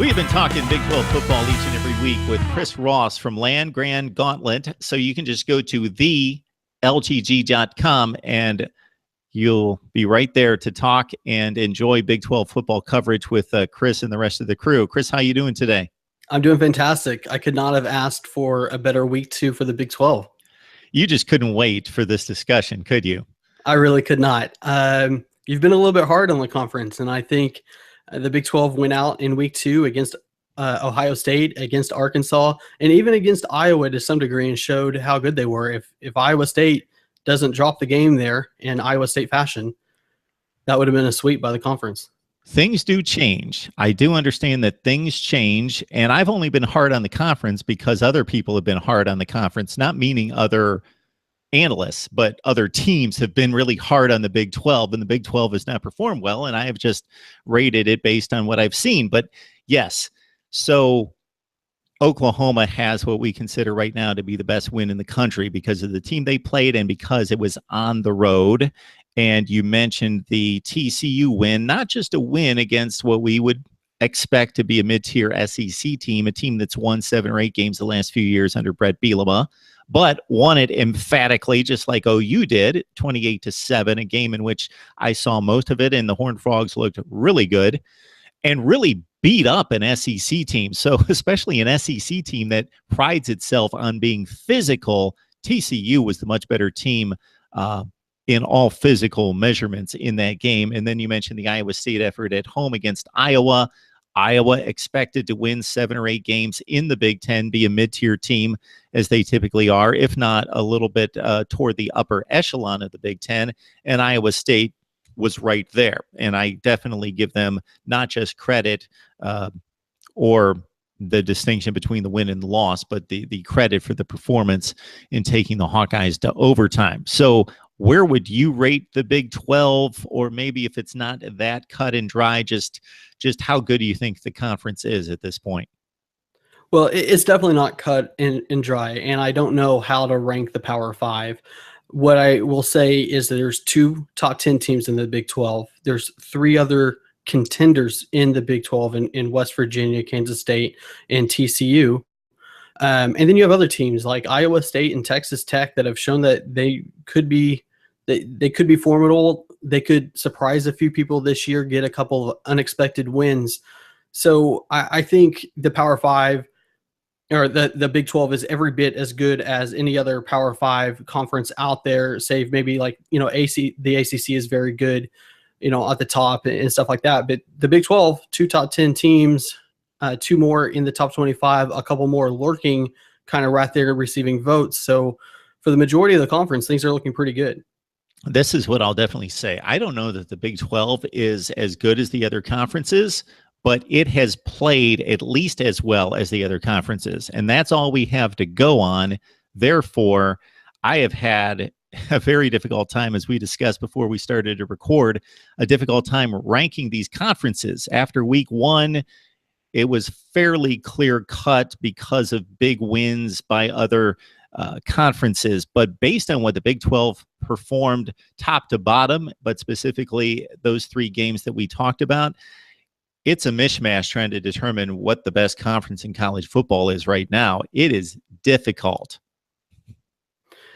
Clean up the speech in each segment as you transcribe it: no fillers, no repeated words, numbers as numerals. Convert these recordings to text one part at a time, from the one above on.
We've been talking Big 12 football each and every week with Chris Ross from Land Grant Gauntlet. So you can just go to thelgg.com and you'll be right there to talk and enjoy Big 12 football coverage with Chris and the rest of the crew. Chris, how you doing today? I'm doing fantastic. I could not have asked for a better week 2 for the Big 12. You just couldn't wait for this discussion, could you? I really could not. You've been a little bit hard on the conference, and I think the Big 12 went out in week 2 against Ohio State, against Arkansas, and even against Iowa to some degree, and showed how good they were. If Iowa State doesn't drop the game there in Iowa State fashion, that would have been a sweep by the conference. Things do change. I do understand that things change, and I've only been hard on the conference because other people have been hard on the conference, not meaning other analysts, but other teams have been really hard on the Big 12, and the Big 12 has not performed well, and I have just rated it based on what I've seen. But yes, so Oklahoma has what we consider right now to be the best win in the country because of the team they played and because it was on the road. And you mentioned the TCU win, not just a win against what we would expect to be a mid-tier SEC team, a team that's won 7 or 8 games the last few years under Brett Bielema, but won it emphatically, just like OU did, 28-7, a game in which I saw most of it, and the Horned Frogs looked really good and really beat up an SEC team. So especially an SEC team that prides itself on being physical, TCU was the much better team in all physical measurements in that game. And then you mentioned the Iowa State effort at home against Iowa. Iowa expected to win 7 or 8 games in the Big Ten, be a mid-tier team as they typically are, if not a little bit toward the upper echelon of the Big Ten. And Iowa State was right there. And I definitely give them not just credit or the distinction between the win and the loss, but the credit for the performance in taking the Hawkeyes to overtime. So where would you rate the Big 12, or maybe if it's not that cut and dry, just how good do you think the conference is at this point? Well, it's definitely not cut and dry, and I don't know how to rank the Power 5. What I will say is that there's 2 top 10 teams in the Big 12. There's 3 other contenders in the Big 12 in West Virginia, Kansas State, and TCU. And then you have other teams like Iowa State and Texas Tech that have shown that they could be formidable. They could surprise a few people this year, get a couple of unexpected wins. So I think the Power 5 or the Big 12 is every bit as good as any other Power 5 conference out there, save maybe like, the ACC is very good, at the top and stuff like that. But the Big 12, 2 top 10 teams, 2 more in the top 25, a couple more lurking kind of right there receiving votes. So for the majority of the conference, things are looking pretty good. This is what I'll definitely say. I don't know that the Big 12 is as good as the other conferences, but it has played at least as well as the other conferences. And that's all we have to go on. Therefore, I have had a very difficult time, as we discussed before we started to record, a difficult time ranking these conferences. After week 1, it was fairly clear cut because of big wins by other conferences. But based on what the Big 12 performed top to bottom, but specifically those 3 games that we talked about, it's a mishmash trying to determine what the best conference in college football is right now. It is difficult.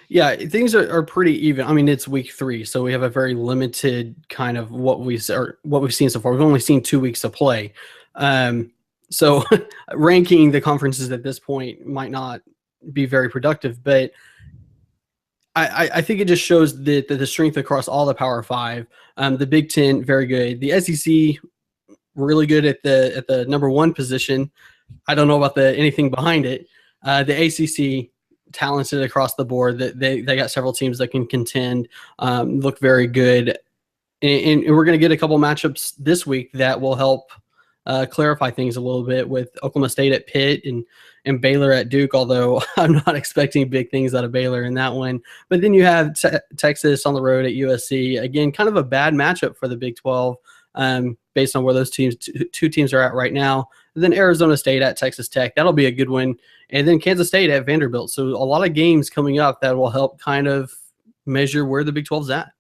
Yeah, things are pretty even. I mean, it's week 3, so we have a very limited kind of what we've seen so far. We've only seen 2 weeks of play. So ranking the conferences at this point might not be very productive, but I think it just shows that the strength across all the Power 5. The Big 10, very good. The SEC, really good at the number 1 position. I don't know about anything behind it. The ACC, talented across the board. That they got several teams that can contend, look very good, and we're going to get a couple matchups this week that will help clarify things a little bit with Oklahoma State at Pitt and Baylor at Duke, although I'm not expecting big things out of Baylor in that one. But then you have Texas on the road at USC. Again, kind of a bad matchup for the Big 12 based on where those two teams are at right now. And then Arizona State at Texas Tech. That'll be a good one. And then Kansas State at Vanderbilt. So a lot of games coming up that will help kind of measure where the Big 12's at.